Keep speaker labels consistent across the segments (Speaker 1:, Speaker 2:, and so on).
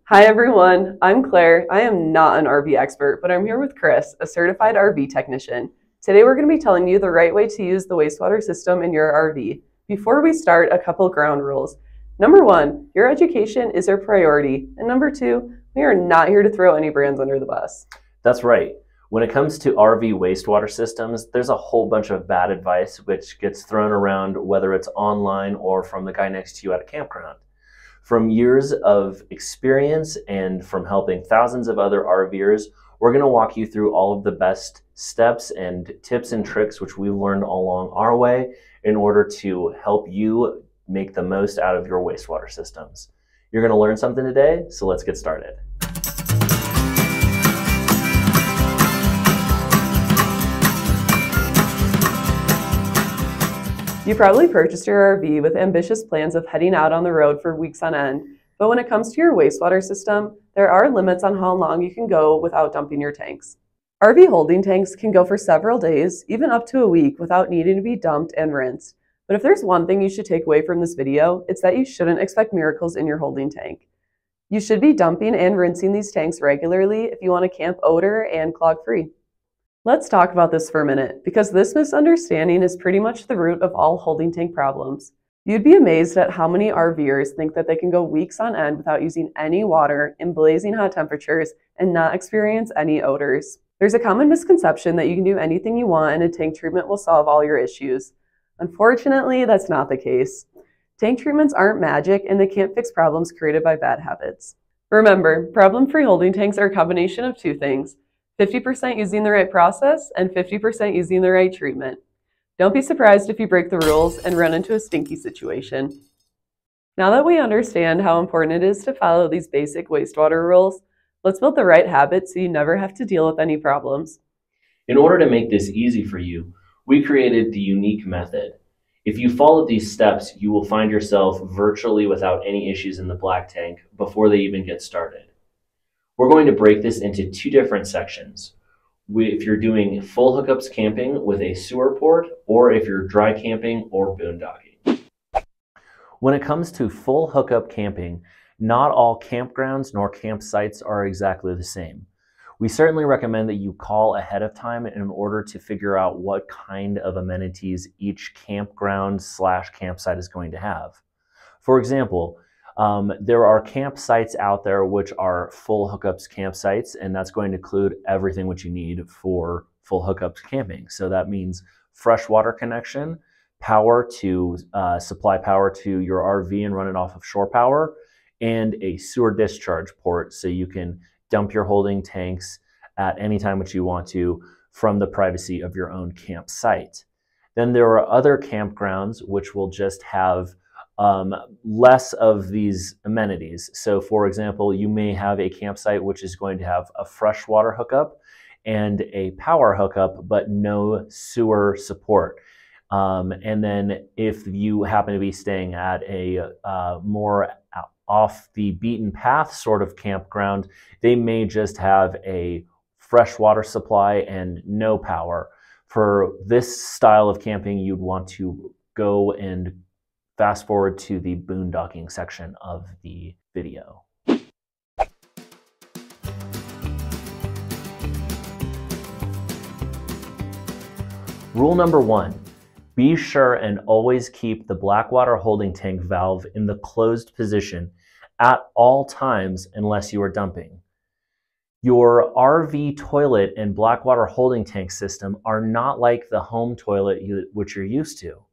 Speaker 1: Hi everyone, I'm Claire. I am not an RV expert, but I'm here with Chris, a certified RV technician. Today we're going to be telling you the right way to use the wastewater system in your RV. Before we start, a couple ground rules. Number one, your education is our priority. And number two, we are not here to throw any brands under the bus.
Speaker 2: That's right. When it comes to RV wastewater systems, there's a whole bunch of bad advice which gets thrown around, whether it's online or from the guy next to you at a campground. From years of experience and from helping thousands of other RVers, we're going to walk you through all of the best steps and tips and tricks which we've learned along our way in order to help you make the most out of your wastewater systems. You're going to learn something today, so let's get started.
Speaker 1: You probably purchased your RV with ambitious plans of heading out on the road for weeks on end, but when it comes to your wastewater system, there are limits on how long you can go without dumping your tanks. RV holding tanks can go for several days, even up to a week, without needing to be dumped and rinsed. But if there's one thing you should take away from this video, it's that you shouldn't expect miracles in your holding tank. You should be dumping and rinsing these tanks regularly if you want to camp odor and clog free. Let's talk about this for a minute, because this misunderstanding is pretty much the root of all holding tank problems. You'd be amazed at how many RVers think that they can go weeks on end without using any water in blazing hot temperatures and not experience any odors. There's a common misconception that you can do anything you want and a tank treatment will solve all your issues. Unfortunately, that's not the case. Tank treatments aren't magic and they can't fix problems created by bad habits. Remember, problem-free holding tanks are a combination of two things: 50% using the right process and 50% using the right treatment. Don't be surprised if you break the rules and run into a stinky situation. Now that we understand how important it is to follow these basic wastewater rules, let's build the right habits so you never have to deal with any problems.
Speaker 2: In order to make this easy for you, we created the unique method. If you follow these steps, you will find yourself virtually without any issues in the black tank before they even get started. We're going to break this into two different sections. If you're doing full hookups camping with a sewer port, or if you're dry camping or boondocking. When it comes to full hookup camping, not all campgrounds nor campsites are exactly the same. We certainly recommend that you call ahead of time in order to figure out what kind of amenities each campground/campsite is going to have. For example, there are campsites out there which are full hookups campsites, and that's going to include everything what you need for full hookups camping. So that means fresh water connection, power to supply power to your RV and run it off of shore power, and a sewer discharge port so you can dump your holding tanks at any time which you want to from the privacy of your own campsite. Then there are other campgrounds which will just have less of these amenities. So for example, you may have a campsite which is going to have a freshwater hookup and a power hookup, but no sewer support. And then if you happen to be staying at a more off the beaten path sort of campground, they may just have a freshwater supply and no power. For this style of camping, you'd want to go and fast forward to the boondocking section of the video. Rule number one, be sure and always keep the blackwater holding tank valve in the closed position at all times unless you are dumping. Your RV toilet and blackwater holding tank system are not like the home toilet which you're used to.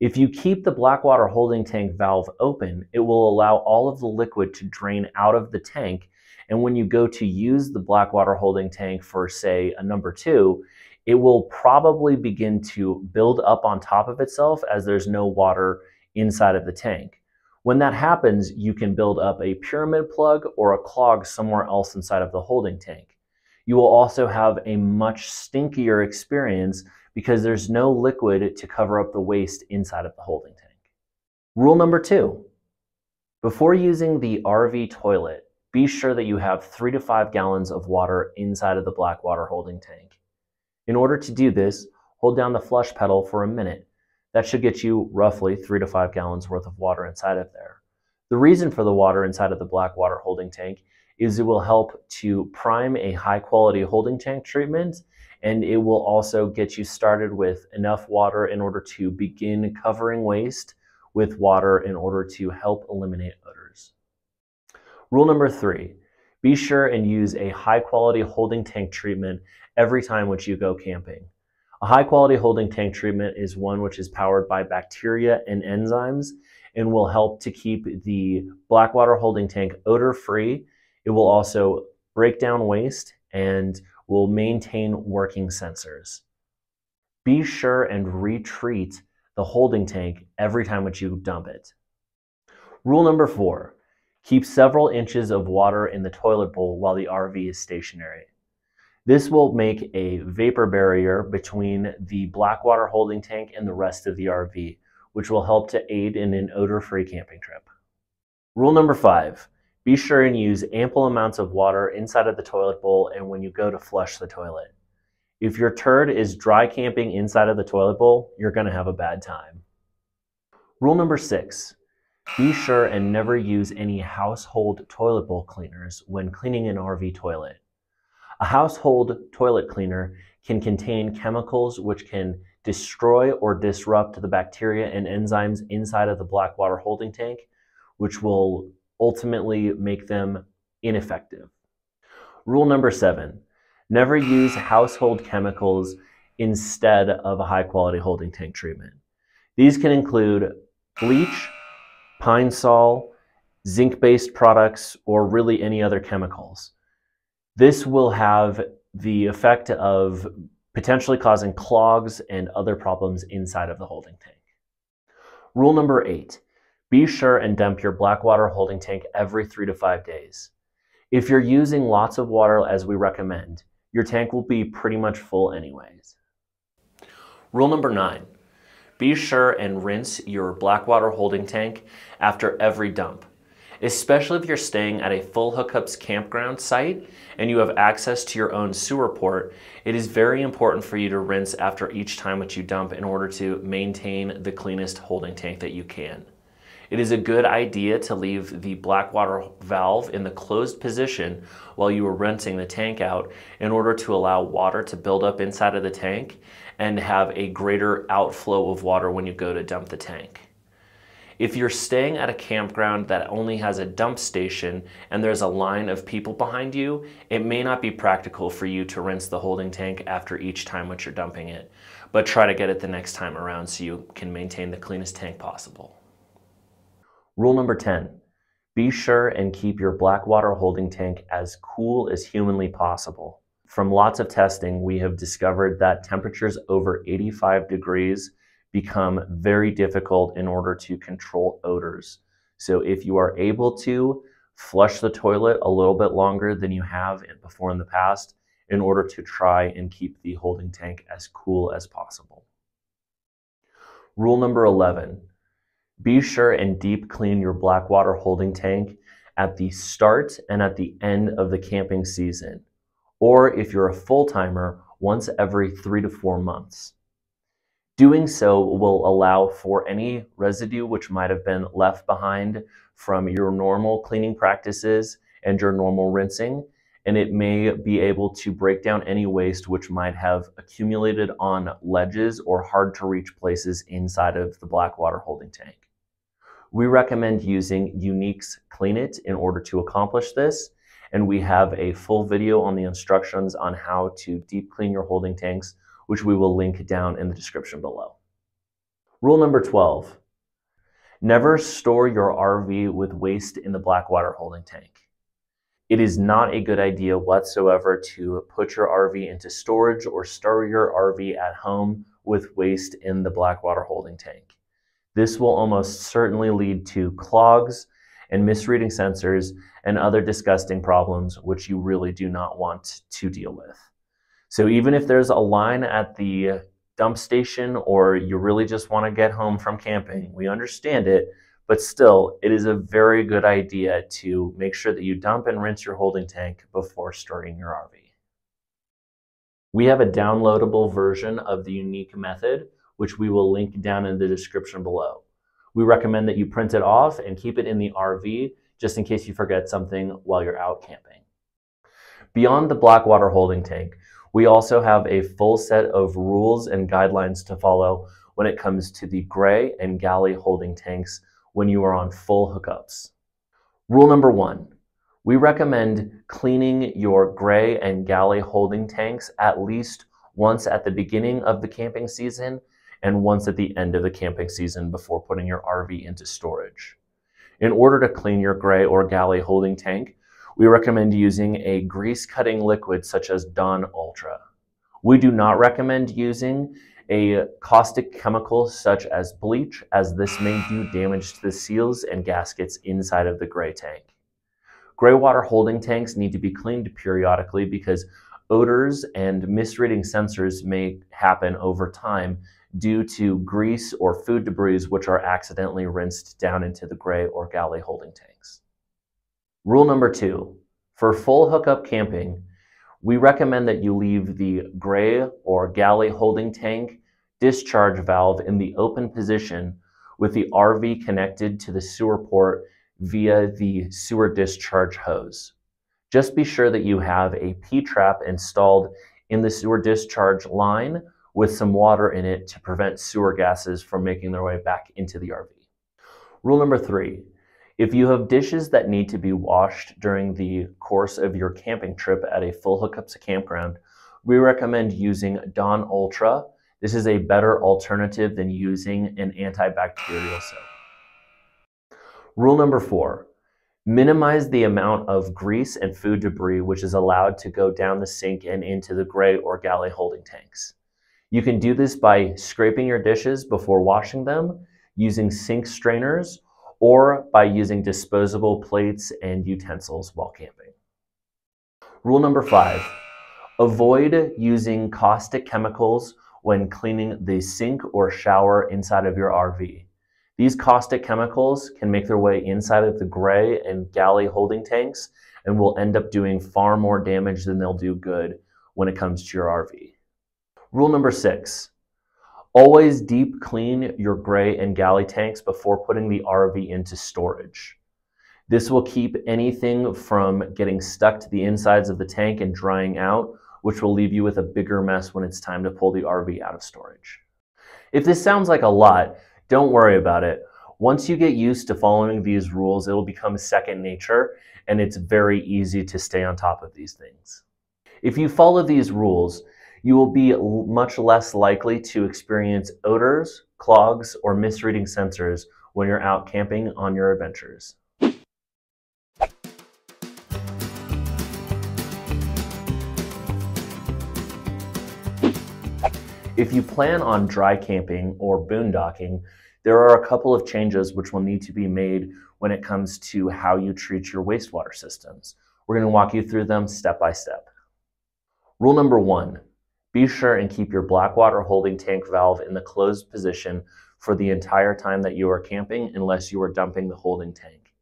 Speaker 2: If you keep the blackwater holding tank valve open, it will allow all of the liquid to drain out of the tank, and when you go to use the blackwater holding tank for, say, a number 2, it will probably begin to build up on top of itself as there's no water inside of the tank. When that happens, you can build up a pyramid plug or a clog somewhere else inside of the holding tank. You will also have a much stinkier experience because there's no liquid to cover up the waste inside of the holding tank. Rule number 2, before using the RV toilet, be sure that you have 3 to 5 gallons of water inside of the blackwater holding tank. In order to do this, hold down the flush pedal for a minute. That should get you roughly 3 to 5 gallons worth of water inside of there. The reason for the water inside of the black water holding tank is it will help to prime a high quality holding tank treatment, and it will also get you started with enough water in order to begin covering waste with water in order to help eliminate odors. Rule number 3, be sure and use a high quality holding tank treatment every time which you go camping. A high quality holding tank treatment is one which is powered by bacteria and enzymes and will help to keep the blackwater holding tank odor free. It will also break down waste and will maintain working sensors. Be sure and retreat the holding tank every time that you dump it. Rule number 4, keep several inches of water in the toilet bowl while the RV is stationary. This will make a vapor barrier between the blackwater holding tank and the rest of the RV, which will help to aid in an odor-free camping trip. Rule number 5, be sure and use ample amounts of water inside of the toilet bowl and when you go to flush the toilet. If your turd is dry camping inside of the toilet bowl, you're going to have a bad time. Rule number 6, be sure and never use any household toilet bowl cleaners when cleaning an RV toilet. A household toilet cleaner can contain chemicals which can destroy or disrupt the bacteria and enzymes inside of the blackwater holding tank, which will ultimately make them ineffective. Rule number 7, never use household chemicals instead of a high-quality holding tank treatment. These can include bleach, pine sol, zinc-based products, or really any other chemicals. This will have the effect of potentially causing clogs and other problems inside of the holding tank. Rule number 8, be sure and dump your blackwater holding tank every 3 to 5 days. If you're using lots of water as we recommend, your tank will be pretty much full anyways. Rule number 9, be sure and rinse your blackwater holding tank after every dump. Especially if you're staying at a full Hookups campground site and you have access to your own sewer port, it is very important for you to rinse after each time that you dump in order to maintain the cleanest holding tank that you can. It is a good idea to leave the blackwater valve in the closed position while you are rinsing the tank out in order to allow water to build up inside of the tank and have a greater outflow of water when you go to dump the tank. If you're staying at a campground that only has a dump station and there's a line of people behind you, it may not be practical for you to rinse the holding tank after each time that you're dumping it, but try to get it the next time around so you can maintain the cleanest tank possible. Rule number 10, be sure and keep your blackwater holding tank as cool as humanly possible. From lots of testing, we have discovered that temperatures over 85 degrees become very difficult in order to control odors. So if you are able to, flush the toilet a little bit longer than you have before in the past in order to try and keep the holding tank as cool as possible. Rule number 11, be sure and deep clean your blackwater holding tank at the start and at the end of the camping season, or if you're a full-timer, once every 3 to 4 months. Doing so will allow for any residue which might have been left behind from your normal cleaning practices and your normal rinsing, and it may be able to break down any waste which might have accumulated on ledges or hard to reach places inside of the blackwater holding tank. We recommend using Unique's Clean It in order to accomplish this, and we have a full video on the instructions on how to deep clean your holding tanks, which we will link down in the description below. Rule number 12, never store your RV with waste in the blackwater holding tank. It is not a good idea whatsoever to put your RV into storage or store your RV at home with waste in the blackwater holding tank. This will almost certainly lead to clogs and misreading sensors and other disgusting problems which you really do not want to deal with. So even if there's a line at the dump station or you really just want to get home from camping, we understand it, but still, it is a very good idea to make sure that you dump and rinse your holding tank before storing your RV. We have a downloadable version of the Unique method, which we will link down in the description below. We recommend that you print it off and keep it in the RV just in case you forget something while you're out camping. Beyond the black water holding tank, we also have a full set of rules and guidelines to follow when it comes to the gray and galley holding tanks when you are on full hookups. Rule number 1, we recommend cleaning your gray and galley holding tanks at least once at the beginning of the camping season and once at the end of the camping season before putting your RV into storage. In order to clean your gray or galley holding tank, we recommend using a grease-cutting liquid such as Dawn Ultra. We do not recommend using a caustic chemical such as bleach, as this may do damage to the seals and gaskets inside of the gray tank. Gray water holding tanks need to be cleaned periodically because odors and misreading sensors may happen over time due to grease or food debris which are accidentally rinsed down into the gray or galley holding tanks. Rule number 2, for full hookup camping, we recommend that you leave the gray or galley holding tank discharge valve in the open position with the RV connected to the sewer port via the sewer discharge hose. Just be sure that you have a P-trap installed in the sewer discharge line with some water in it to prevent sewer gases from making their way back into the RV. Rule number 3, if you have dishes that need to be washed during the course of your camping trip at a full hookups campground, we recommend using Dawn Ultra. This is a better alternative than using an antibacterial soap. Rule number 4, minimize the amount of grease and food debris which is allowed to go down the sink and into the gray or galley holding tanks. You can do this by scraping your dishes before washing them, using sink strainers, or by using disposable plates and utensils while camping. Rule number 5, avoid using caustic chemicals when cleaning the sink or shower inside of your RV. These caustic chemicals can make their way inside of the gray and galley holding tanks and will end up doing far more damage than they'll do good when it comes to your RV. Rule number 6, always deep clean your gray and galley tanks before putting the RV into storage. This will keep anything from getting stuck to the insides of the tank and drying out, which will leave you with a bigger mess when it's time to pull the RV out of storage. If this sounds like a lot, don't worry about it. Once you get used to following these rules, it'll become second nature, and it's very easy to stay on top of these things. If you follow these rules, you will be much less likely to experience odors, clogs, or misreading sensors when you're out camping on your adventures. If you plan on dry camping or boondocking, there are a couple of changes which will need to be made when it comes to how you treat your wastewater systems. We're going to walk you through them step by step. Rule number 1, be sure and keep your black water holding tank valve in the closed position for the entire time that you are camping unless you are dumping the holding tank.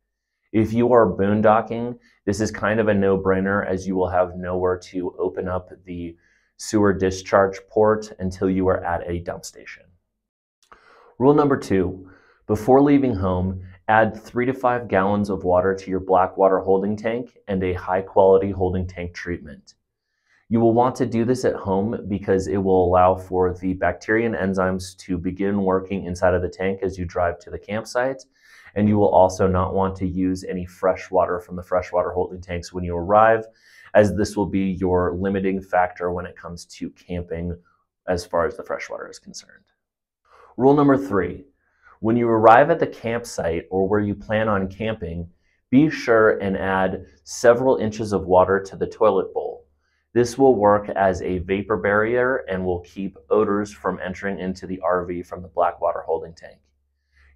Speaker 2: If you are boondocking, this is kind of a no-brainer as you will have nowhere to open up the sewer discharge port until you are at a dump station. Rule number 2, before leaving home, add 3 to 5 gallons of water to your black water holding tank and a high-quality holding tank treatment. You will want to do this at home because it will allow for the bacteria and enzymes to begin working inside of the tank as you drive to the campsite, and you will also not want to use any fresh water from the freshwater holding tanks when you arrive, as this will be your limiting factor when it comes to camping as far as the freshwater is concerned. Rule number 3, when you arrive at the campsite or where you plan on camping, be sure and add several inches of water to the toilet bowl. This will work as a vapor barrier and will keep odors from entering into the RV from the black water holding tank.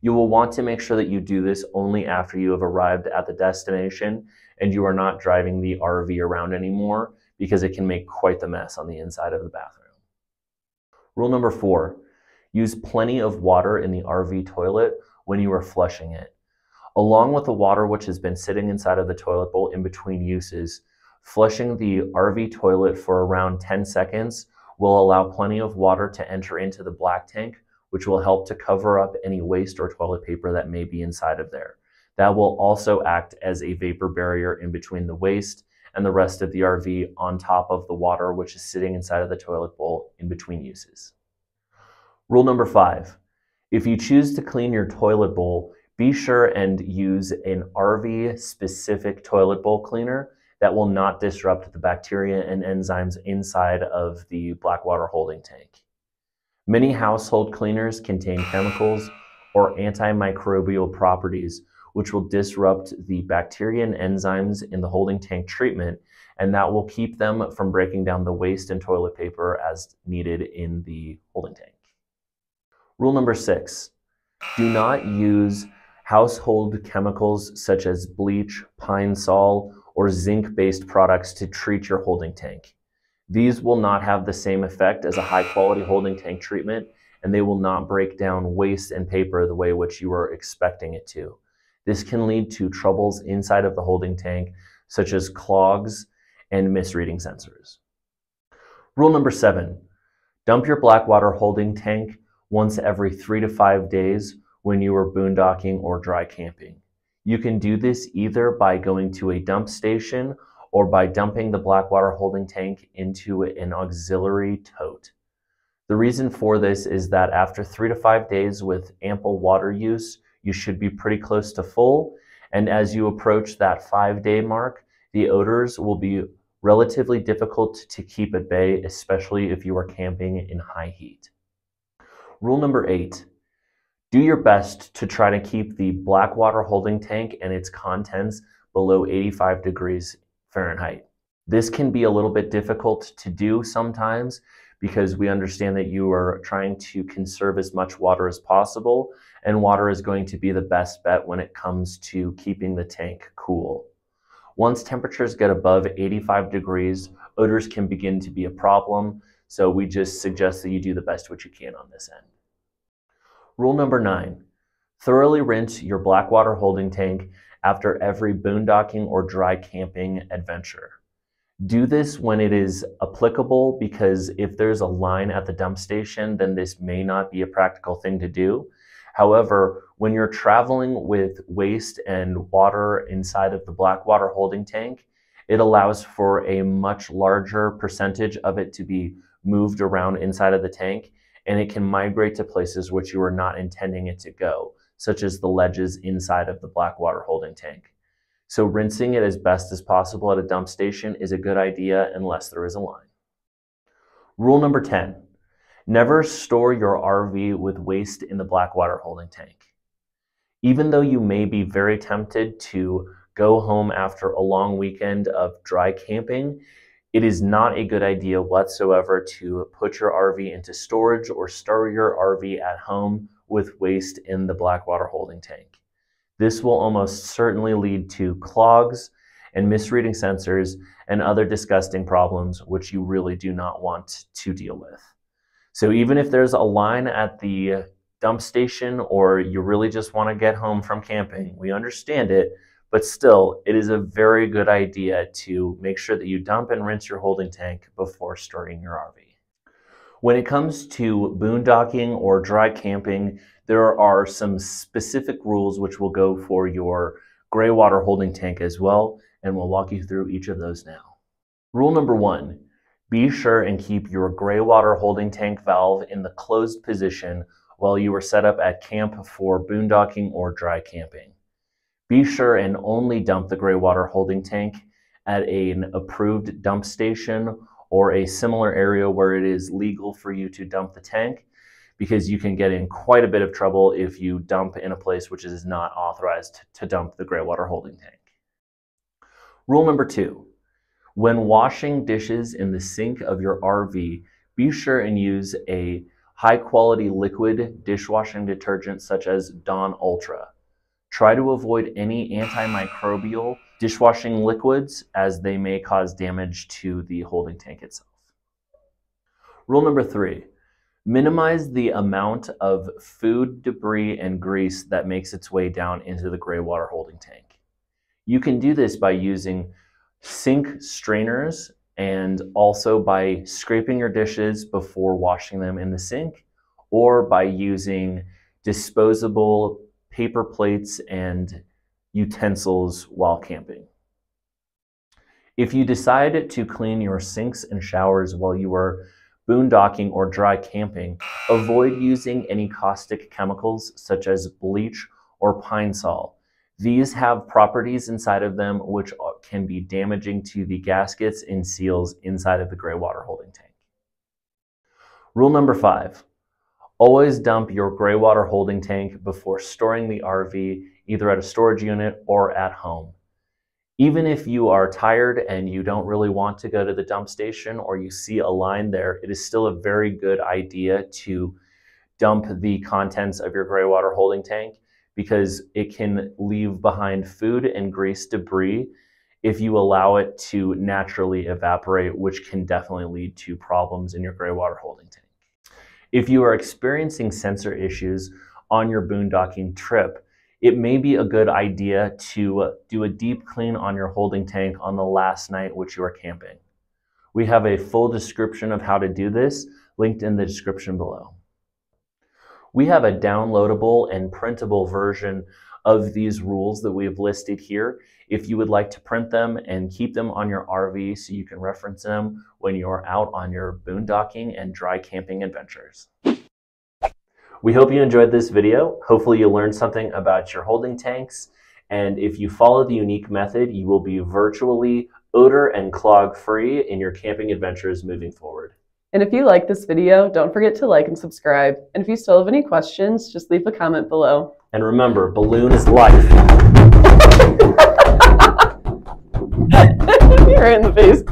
Speaker 2: You will want to make sure that you do this only after you have arrived at the destination and you are not driving the RV around anymore, because it can make quite the mess on the inside of the bathroom. Rule number 4, use plenty of water in the RV toilet when you are flushing it. Along with the water which has been sitting inside of the toilet bowl in between uses, flushing the RV toilet for around 10 seconds will allow plenty of water to enter into the black tank, which will help to cover up any waste or toilet paper that may be inside of there. That will also act as a vapor barrier in between the waste and the rest of the RV on top of the water, which is sitting inside of the toilet bowl in between uses. Rule number 5, if you choose to clean your toilet bowl, be sure and use an RV specific toilet bowl cleaner that will not disrupt the bacteria and enzymes inside of the black water holding tank. Many household cleaners contain chemicals or antimicrobial properties which will disrupt the bacteria and enzymes in the holding tank treatment, and that will keep them from breaking down the waste and toilet paper as needed in the holding tank. Rule number 6, do not use household chemicals such as bleach, pine sol, or zinc-based products to treat your holding tank. These will not have the same effect as a high-quality holding tank treatment, and they will not break down waste and paper the way which you are expecting it to. This can lead to troubles inside of the holding tank, such as clogs and misreading sensors. Rule number 7, dump your black water holding tank once every 3 to 5 days when you are boondocking or dry camping. You can do this either by going to a dump station or by dumping the black water holding tank into an auxiliary tote. The reason for this is that after 3 to 5 days with ample water use, you should be pretty close to full, and as you approach that 5-day mark, the odors will be relatively difficult to keep at bay, especially if you are camping in high heat. Rule number 8, do your best to try to keep the black water holding tank and its contents below 85 degrees Fahrenheit. This can be a little bit difficult to do sometimes because we understand that you are trying to conserve as much water as possible, and water is going to be the best bet when it comes to keeping the tank cool. Once temperatures get above 85 degrees, odors can begin to be a problem, so we just suggest that you do the best what you can on this end. Rule number 9, thoroughly rinse your black water holding tank after every boondocking or dry camping adventure. Do this when it is applicable, because if there's a line at the dump station, then this may not be a practical thing to do. However, when you're traveling with waste and water inside of the black water holding tank, it allows for a much larger percentage of it to be moved around inside of the tank, and it can migrate to places which you are not intending it to go, such as the ledges inside of the black water holding tank. So rinsing it as best as possible at a dump station is a good idea unless there is a line. Rule number 10, never store your RV with waste in the black water holding tank. Even though you may be very tempted to go home after a long weekend of dry camping, it is not a good idea whatsoever to put your RV into storage or store your RV at home with waste in the black water holding tank. This will almost certainly lead to clogs and misreading sensors and other disgusting problems which you really do not want to deal with. So even if there's a line at the dump station or you really just want to get home from camping, we understand it, but still, it is a very good idea to make sure that you dump and rinse your holding tank before storing your RV. When it comes to boondocking or dry camping, there are some specific rules which will go for your gray water holding tank as well, and we'll walk you through each of those now. Rule number 1, be sure and keep your gray water holding tank valve in the closed position while you are set up at camp for boondocking or dry camping. Be sure and only dump the gray water holding tank at an approved dump station or a similar area where it is legal for you to dump the tank, because you can get in quite a bit of trouble if you dump in a place which is not authorized to dump the gray water holding tank. Rule number 2, when washing dishes in the sink of your RV, be sure and use a high quality liquid dishwashing detergent such as Dawn Ultra. Try to avoid any antimicrobial dishwashing liquids as they may cause damage to the holding tank itself. Rule number 3, minimize the amount of food, debris, and grease that makes its way down into the gray water holding tank. You can do this by using sink strainers and also by scraping your dishes before washing them in the sink, or by using disposable paper plates and utensils while camping. If you decide to clean your sinks and showers while you are boondocking or dry camping, avoid using any caustic chemicals such as bleach or pine sol. These have properties inside of them which can be damaging to the gaskets and seals inside of the gray water holding tank. Rule number 5, always dump your gray water holding tank before storing the RV either at a storage unit or at home. Even if you are tired and you don't really want to go to the dump station or you see a line there, it is still a very good idea to dump the contents of your gray water holding tank because it can leave behind food and grease debris if you allow it to naturally evaporate, which can definitely lead to problems in your gray water holding tank. If you are experiencing sensor issues on your boondocking trip, it may be a good idea to do a deep clean on your holding tank on the last night which you are camping. We have a full description of how to do this linked in the description below. We have a downloadable and printable version of these rules that we've listed here. If you would like to print them and keep them on your RV so you can reference them when you're out on your boondocking and dry camping adventures. We hope you enjoyed this video. Hopefully you learned something about your holding tanks. And if you follow the unique method, you will be virtually odor and clog free in your camping adventures moving forward.
Speaker 1: And if you like this video, don't forget to like and subscribe. And if you still have any questions, just leave a comment below.
Speaker 2: And remember, balloon is life.
Speaker 1: You're in the face.